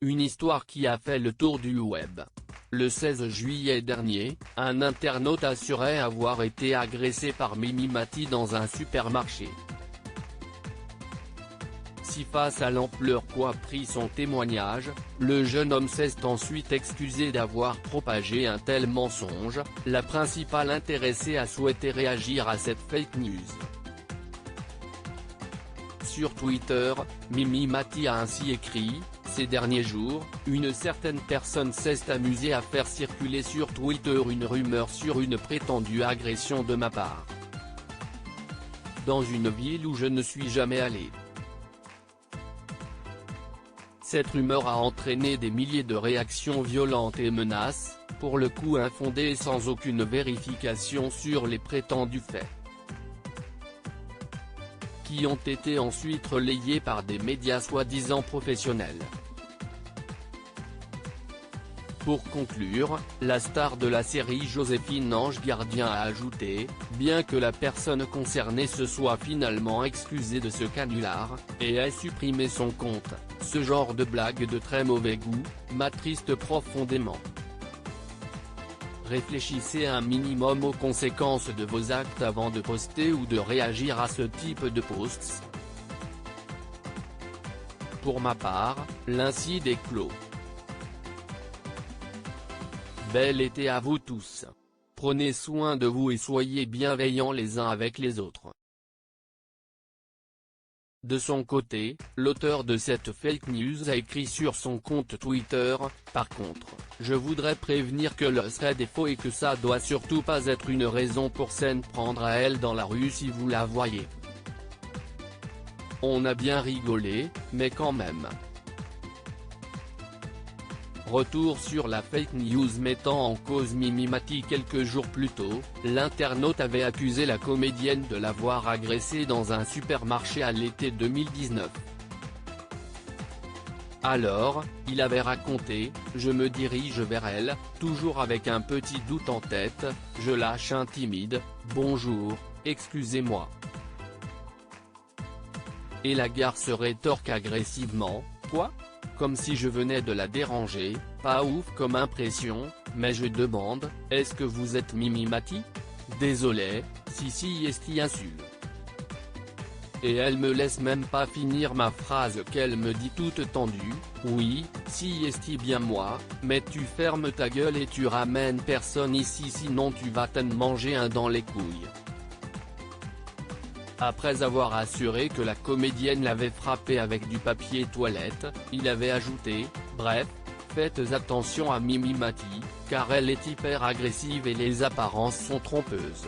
une histoire qui a fait le tour du web. Le 16 juillet dernier, un internaute assurait avoir été agressé par Mimi Mati dans un supermarché. Si face à l'ampleur qu'a pris son témoignage, le jeune homme s'est ensuite excusé d'avoir propagé un tel mensonge, la principale intéressée a souhaité réagir à cette fake news. Sur Twitter, Mimi Mati a ainsi écrit: ces derniers jours, une certaine personne s'est amusée à faire circuler sur Twitter une rumeur sur une prétendue agression de ma part. Dans une ville où je ne suis jamais allé. Cette rumeur a entraîné des milliers de réactions violentes et menaces, pour le coup infondées et sans aucune vérification sur les prétendus faits, qui ont été ensuite relayés par des médias soi-disant professionnels. Pour conclure, la star de la série Joséphine Ange Gardien a ajouté: bien que la personne concernée se soit finalement excusée de ce canular, et ait supprimé son compte, ce genre de blague de très mauvais goût m'attriste profondément. Réfléchissez un minimum aux conséquences de vos actes avant de poster ou de réagir à ce type de posts. Pour ma part, l'incide est clos. Bel été à vous tous. Prenez soin de vous et soyez bienveillants les uns avec les autres. De son côté, l'auteur de cette fake news a écrit sur son compte Twitter: par contre, je voudrais prévenir que le thread est faux et que ça doit surtout pas être une raison pour s'en prendre à elle dans la rue si vous la voyez. On a bien rigolé, mais quand même. Retour sur la fake news mettant en cause Mimi Mati. Quelques jours plus tôt, l'internaute avait accusé la comédienne de l'avoir agressée dans un supermarché à l'été 2019. Alors, il avait raconté: je me dirige vers elle, toujours avec un petit doute en tête, je lâche un timide « bonjour, excusez-moi ». Et la garce rétorque agressivement: quoi ? Comme si je venais de la déranger. Pas ouf comme impression, mais je demande: est-ce que vous êtes Mimi Mati? Désolé, si esti insulte. Et elle me laisse même pas finir ma phrase qu'elle me dit toute tendue: oui, si esti bien moi, mais tu fermes ta gueule et tu ramènes personne ici sinon tu vas t'en manger un dans les couilles. Après avoir assuré que la comédienne l'avait frappé avec du papier toilette, il avait ajouté: bref, faites attention à Mimi Mati, car elle est hyper agressive et les apparences sont trompeuses.